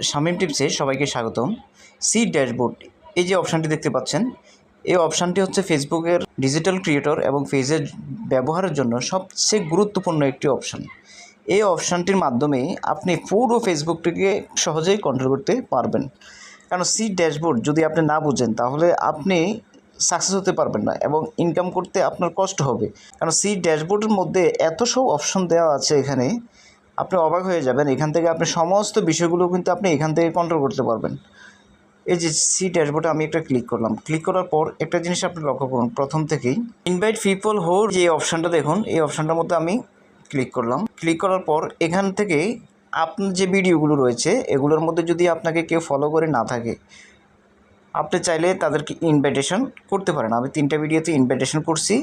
শামীম টিপসে সবাইকে স্বাগতম। C dashboard এই যে অপশানটি দেখতে পাচ্ছেন, এই অপশানটি হচ্ছে ফেসবুকের ডিজিটাল ক্রিয়েটর এবং পেজের ব্যবহারের জন্য সবচেয়ে গুরুত্বপূর্ণ একটি অপশান। এই অপশানটির মাধ্যমে আপনি পুরো ফেসবুকটিকে সহজেই কন্ট্রোল করতে পারবেন। কারণ সি ড্যাশবোর্ড যদি আপনি না বুঝেন তাহলে আপনি সাকসেস হতে পারবেন না এবং ইনকাম করতে আপনার কষ্ট হবে। কারণ সি ড্যাশবোর্ডের মধ্যে এত সব অপশন দেওয়া আছে, এখানে আপনি অবাক হয়ে যাবেন। এখান থেকে আপনি সমস্ত বিষয়গুলো কিন্তু আপনি এখান থেকে কন্ট্রোল করতে পারবেন। এই যে সি ড্যাশবোর্ডে আমি একটা ক্লিক করলাম, ক্লিক করার পর একটা জিনিস আপনি লক্ষ্য করুন, প্রথম থেকেই ইনভাইট পিপল হো যে অপশানটা দেখুন, এই অপশানটার মধ্যে আমি ক্লিক করলাম। ক্লিক করার পর এখান থেকে আপনার যে ভিডিওগুলো রয়েছে এগুলোর মধ্যে যদি আপনাকে কেউ ফলো করে না থাকে, আপনি চাইলে তাদেরকে ইনভাইটেশন করতে পারেন। আমি 3টা ভিডিওতে ইনভাইটেশন করছি,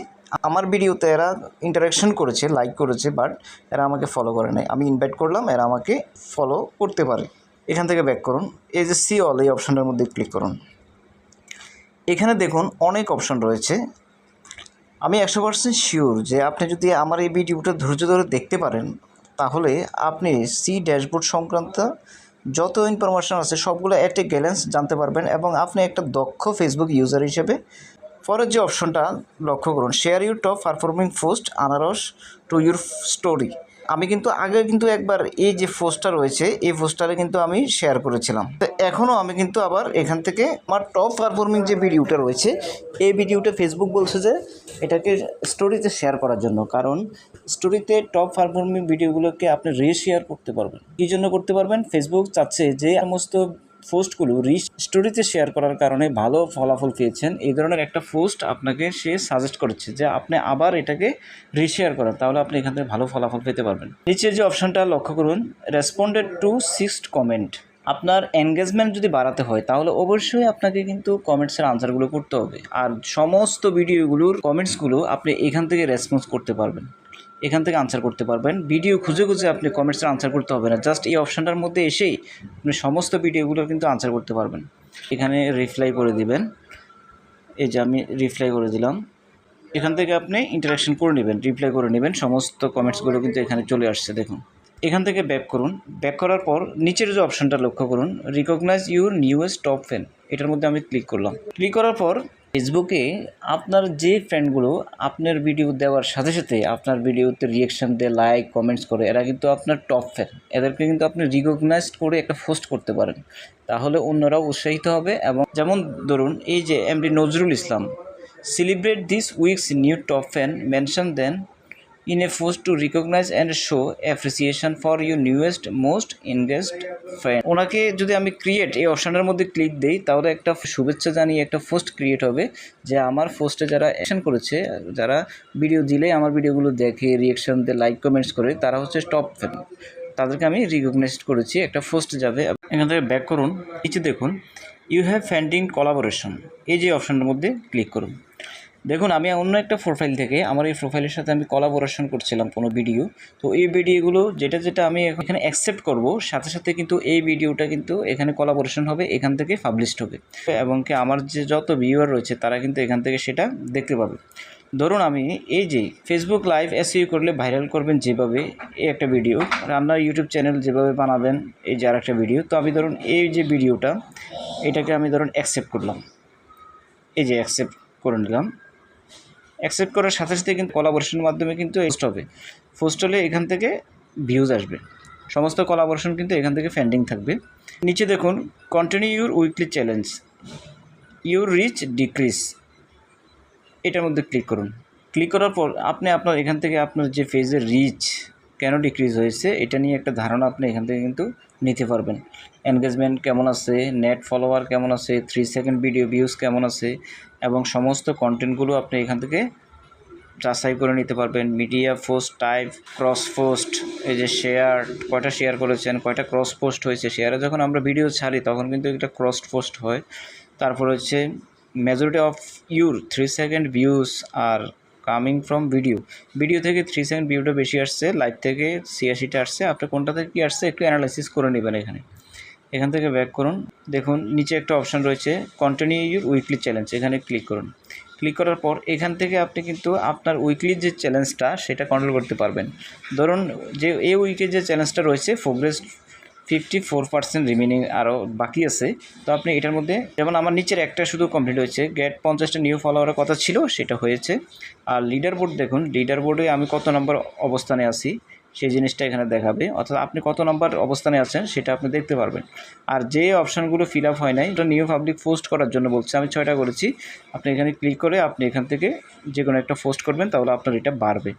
আমার ভিডিওতে এরা ইন্টারাকশন করেছে, লাইক করেছে, বাট এরা আমাকে ফলো করে নাই। আমি ইনভাইট করলাম, এরা আমাকে ফলো করতে পারে। এখান থেকে ব্যাক করুন, এই যে সি অল এই অপশানটার মধ্যে ক্লিক করুন। এখানে দেখুন অনেক অপশান রয়েছে। আমি 100% শিওর যে আপনি যদি আমার এই ভিডিওটা ধৈর্য ধরে দেখতে পারেন তাহলে আপনি সি ড্যাশবোর্ড সংক্রান্ত যত ইনফরমেশন আছে সবগুলো অ্যাট এ গ্ল্যান্স জানতে পারবেন এবং আপনি একটা দক্ষ ফেসবুক ইউজার হিসেবে। পরের যে অপশনটা লক্ষ্য করুন, share your top performing post আনারস টু ইউর স্টোরি। আমি কিন্তু আগে কিন্তু একবার এই যে পোস্টটা রয়েছে এই পোস্টারে কিন্তু আমি শেয়ার করেছিলাম, তো এখনও আমি কিন্তু আবার এখান থেকে আমার টপ পারফর্মিং যে ভিডিওটা রয়েছে এই ভিডিওটা ফেসবুক বলছে যে এটাকে স্টোরিতে শেয়ার করার জন্য। কারণ স্টোরিতে টপ পারফর্মিং ভিডিওগুলোকে আপনি রিশেয়ার করতে পারবেন। কী জন্য করতে পারবেন? ফেসবুক চাচ্ছে যে সমস্ত পোস্টগুলো স্টোরিতে শেয়ার করার কারণে ভালো ফলাফল পেয়েছেন, এই ধরনের একটা পোস্ট আপনাকে সে সাজেস্ট করেছে যে আপনি আবার এটাকে রিশেয়ার করেন, তাহলে আপনি এখান থেকে ভালো ফলাফল পেতে পারবেন। নিচের যে অপশানটা লক্ষ্য করুন, রেসপন্ডেড টু 6 কমেন্ট। আপনার এনগেজমেন্ট যদি বাড়াতে হয় তাহলে অবশ্যই আপনাকে কিন্তু কমেন্টসের আনসারগুলো করতে হবে, আর সমস্ত ভিডিওগুলোর কমেন্টসগুলো আপনি এখান থেকে রেসপন্স করতে পারবেন, এখান থেকে আনসার করতে পারবেন। ভিডিও খুঁজে খুঁজে আপনি কমেন্টসের আনসার করতে হবে না, জাস্ট এই অপশানটার মধ্যে এসেই আপনি সমস্ত ভিডিওগুলোর কিন্তু আনসার করতে পারবেন। এখানে রিপ্লাই করে দিবেন, এই যে আমি রিপ্লাই করে দিলাম। এখান থেকে আপনি ইন্টারাকশন করে নেবেন, রিপ্লাই করে নেবেন, সমস্ত কমেন্টসগুলো কিন্তু এখানে চলে আসছে দেখুন। এখান থেকে ব্যাক করুন, ব্যাক করার পর নিচের যে অপশানটা লক্ষ্য করুন, recognise your newest top fan, এটার মধ্যে আমি ক্লিক করলাম। ক্লিক করার পর ফেসবুকে আপনার যে ফ্রেন্ডগুলো আপনার ভিডিও দেওয়ার সাথে সাথে আপনার ভিডিওতে রিয়েকশান দেয়, লাইক কমেন্টস করে, এরা কিন্তু আপনার টপ ফ্যান। এদেরকে কিন্তু আপনি রিকগনাইজ করে একটা পোস্ট করতে পারেন, তাহলে অন্যরাও উৎসাহিত হবে। এবং যেমন ধরুন এই যে MD Nazrul Islam, celebrate this week's new top fan, mention them in a post to recognize and show appreciation for your newest most engaged fan। ওনাকে যদি আমি ক্রিয়েট এই অপশানের মধ্যে ক্লিক দিই তাহলে একটা শুভেচ্ছা জানিয়ে একটা পোস্ট ক্রিয়েট হবে যে আমার পোস্টে যারা অ্যাকশন করেছে, যারা ভিডিও দিলে আমার ভিডিওগুলো দেখে রিয়েকশন দিয়ে লাইক কমেন্টস করে, তারা হচ্ছে টপ ফ্যান, তাদেরকে আমি রিকগনাইজ করেছি, একটা পোস্ট যাবে। এখান থেকে ব্যাক করুন, নিচে দেখুন ইউ হ্যাভ ফাইন্ডিং কোলাবোরেশন, এই যে অপশানের মধ্যে ক্লিক করুন। দেখুন আমি অন্য একটা প্রোফাইল থেকে আমার এই প্রোফাইলের সাথে আমি কোলাবোরেশন করছিলাম কোনো ভিডিও, তো এই ভিডিওগুলো যেটা আমি এখানে অ্যাকসেপ্ট করব, সাথে সাথে কিন্তু এই ভিডিওটা কিন্তু এখানে কোলাবোরেশন হবে, এখান থেকে পাবলিশড হবে এবং কি আমার যে যত ভিউয়ার রয়েছে তারা কিন্তু এখান থেকে সেটা দেখতে পাবে। ধরুন আমি এই যে ফেসবুক লাইভ এসইও করলে ভাইরাল করবেন যেভাবে, এই একটা ভিডিও, রান্নার ইউটিউব চ্যানেল যেভাবে বানাবেন, এই যে আর একটা ভিডিও। তো আমি ধরুন এই যে ভিডিওটা এটাকে আমি ধরুন অ্যাকসেপ্ট করলাম, এই যে অ্যাকসেপ্ট করে নিলাম। অ্যাকসেপ্ট করার সাথে সাথে কিন্তু কোলাবোরেশনের মাধ্যমে কিন্তু পোস্ট হবে, পোস্ট হলে এখান থেকে ভিউজ আসবে, সমস্ত কোলাবোরেশন কিন্তু এখান থেকে পেন্ডিং থাকবে। নিচে দেখুন continue your weekly challenge, your rich decrease, এটার মধ্যে ক্লিক করুন। ক্লিক করার পর আপনি আপনার এখান থেকে আপনার যে পেজের রিচ কেন ডিক্রিজ হয়েছে এটা নিয়ে একটা ধারণা আপনি এখান থেকে কিন্তু নিতে পারবেন। এনগেজমেন্ট কেমন আছে, নেট ফলোয়ার কেমন আছে, 3 সেকেন্ড ভিডিও ভিউজ কেমন আছে, এবং সমস্ত কন্টেন্টগুলো আপনি এখান থেকে যাচাই করে নিতে পারবেন। Media post type, cross post, এই যে শেয়ার, কয়টা শেয়ার করেছেন, কয়টা ক্রস পোস্ট হয়েছে। শেয়ারে যখন আমরা ভিডিও ছাড়ি তখন কিন্তু একটা ক্রস পোস্ট হয়। তারপর হচ্ছে majority of your 3 second views are coming from video থেকে 3 সেকেন্ড ভিউটা বেশি আসছে, লাইভ থেকে 86টা আসছে, আপনি কোনটা থেকে কী আসছে একটু অ্যানালাইসিস করে নেবেন। এখান থেকে ব্যাক করুন, দেখুন নিচে একটা অপশান রয়েছে কন্টিনিউ ইউর উইকলি চ্যালেঞ্জ, এখানে ক্লিক করুন। ক্লিক করার পর এখান থেকে আপনি কিন্তু আপনার উইকলি যে চ্যালেঞ্জটা সেটা কন্ট্রোল করতে পারবেন। ধরুন যে এই উইকের যে চ্যালেঞ্জটা রয়েছে, প্রোগ্রেস 54% রিমেনিং আরও বাকি আছে। তো আপনি এটার মধ্যে যেমন আমার নিচের একটা শুধু কমপ্লিট হয়েছে, গেট 50টা নিউ ফলোয়ারের কথা ছিল, সেটা হয়েছে। আর লিডার বোর্ড দেখুন, লিডার বোর্ডে আমি কত নম্বর অবস্থানে আছি সেই জিনিসটা এখানে দেখাবে, অর্থাৎ আপনি কত নম্বর অবস্থানে আছেন সেটা আপনি দেখতে পারবেন। আর যে অপশানগুলো ফিল আপ হয় নাই, এটা নিউ পাবলিক পোস্ট করার জন্য বলছে, আমি 6টা করেছি। আপনি এখানে ক্লিক করে আপনি এখান থেকে যে কোনো একটা পোস্ট করবেন, তাহলে আপনার এটা বাড়বে।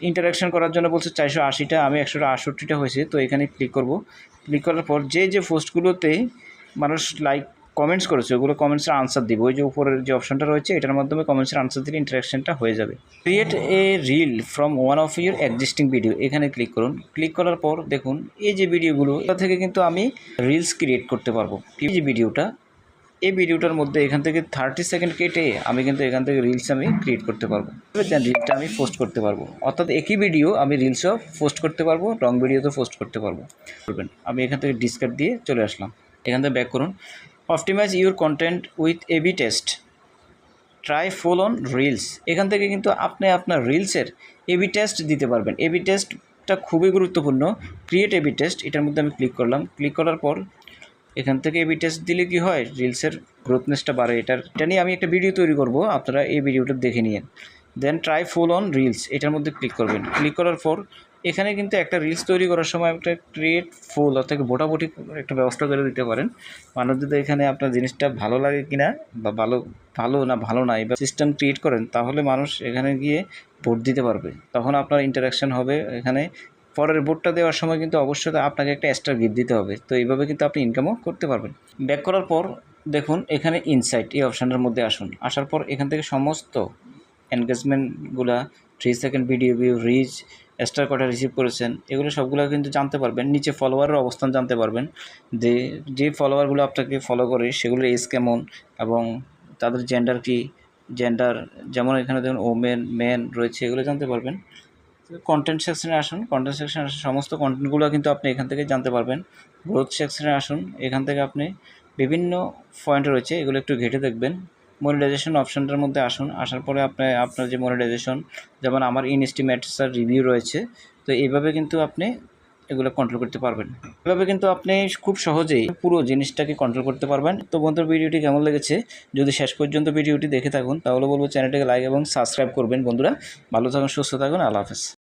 ইন্টারাকশান করার জন্য বলছে 480টা, আমি 168টা হয়েছে। তো এখানে ক্লিক করব। ক্লিক করার পর যে পোস্টগুলোতে মানুষ লাইক কমেন্টস করেছে ওগুলো কমেন্টসের আনসার দিব। ওই যে উপরের যে অপশানটা রয়েছে এটার মাধ্যমে কমেন্টসের আনসার দিলে ইন্টারাকশানটা হয়ে যাবে। Create a reel from one of your existing video, এখানে ক্লিক করুন। ক্লিক করার পর দেখুন এই যে ভিডিওগুলো, এটা থেকে কিন্তু আমি রিলস ক্রিয়েট করতে পারবো। এই যে ভিডিওটা, এই ভিডিওটার মধ্যে এখান থেকে 30 সেকেন্ড কেটে আমি কিন্তু এখান থেকে রিলস আমি ক্রিয়েট করতে পারবো। দেন রিলটা আমি পোস্ট করতে পারবো, অর্থাৎ একই ভিডিও আমি রিলসও পোস্ট করতে পারবো, লং ভিডিওতেও পোস্ট করতে পারবো। আমি এখান থেকে ডিসকার্ড দিয়ে চলে আসলাম। এখান থেকে ব্যাক করুন। Optimise your content with A B test, try full on reels. এখান থেকে কিন্তু আপনি আপনার রিলসের এবি টেস্ট দিতে পারবেন। এবি টেস্টটা খুবই গুরুত্বপূর্ণ। ক্রিয়েট এবি টেস্ট, এটার মধ্যে আমি ক্লিক করলাম। ক্লিক করার পর এখান থেকে এবি টেস্ট দিলে কি হয়, রিলসের গ্রোথনেসটা বাড়ে। এটা নিয়ে আমি একটা ভিডিও তৈরি করব, আপনারা এই ভিডিওটা দেখে নিন। Then try full on reels, এটার মধ্যে ক্লিক করবেন। ক্লিক করার পর এখানে কিন্তু একটা রিলস তৈরি করার সময় একটা ক্রিয়েট ফুল অর্থাৎ ভোটাভুটি একটা ব্যবস্থা করে দিতে পারেন। মানুষ যদি এখানে আপনার জিনিসটা ভালো লাগে কিনা বা ভালো না এবার সিস্টেম ক্রিয়েট করেন, তাহলে মানুষ এখানে গিয়ে ভোট দিতে পারবে, তখন আপনার ইন্টারাকশান হবে। এখানে পরের ভোটটা দেওয়ার সময় কিন্তু অবশ্যই আপনাকে একটা এক্সট্রা গিফট দিতে হবে। তো এইভাবে কিন্তু আপনি ইনকামও করতে পারবেন। ব্যাক করার পর দেখুন এখানে ইনসাইট, এই অপশানটার মধ্যে আসুন। আসার পর এখান থেকে সমস্ত এনগেজমেন্টগুলা, 3 second video view, reach, star কটা রিসিভ করেছেন, এগুলো সবগুলো কিন্তু জানতে পারবেন। নিচে ফলোয়ারের অবস্থান জানতে পারবেন, যে ফলোয়ারগুলো আপনাকে ফলো করে সেগুলোর এজ কেমন এবং তাদের জেন্ডার কি, জেন্ডার যেমন এখানে দেখুন ওমেন মেন রয়েছে, এগুলো জানতে পারবেন। কন্টেন্ট সেকশনে আসুন। কন্টেন্ট সেকশনে আসুন, সমস্ত কন্টেন্টগুলো কিন্তু আপনি এখান থেকে জানতে পারবেন। গ্রোথ সেকশনে আসুন, এখান থেকে আপনি বিভিন্ন পয়েন্ট রয়েছে, এগুলো একটু ঘেঁটে দেখবেন। মনিটাইজেশন অপশানটার মধ্যে আসুন। আসার পরে আপনার যে মনিটাইজেশন, যেমন আমার ইনএস্টিমেটস আর রিভিউ রয়েছে, তো এইভাবে কিন্তু আপনি এগুলো কন্ট্রোল করতে পারবেন। এভাবে কিন্তু আপনি খুব সহজেই পুরো জিনিসটাকে কন্ট্রোল করতে পারবেন। তো বন্ধুর ভিডিওটি কেমন লেগেছে, যদি শেষ পর্যন্ত ভিডিওটি দেখে থাকুন তাহলে বলবো চ্যানেলটিকে লাইক এবং সাবস্ক্রাইব করবেন। বন্ধুরা ভালো থাকুন, সুস্থ থাকুন, আল্লাহ হাফেজ।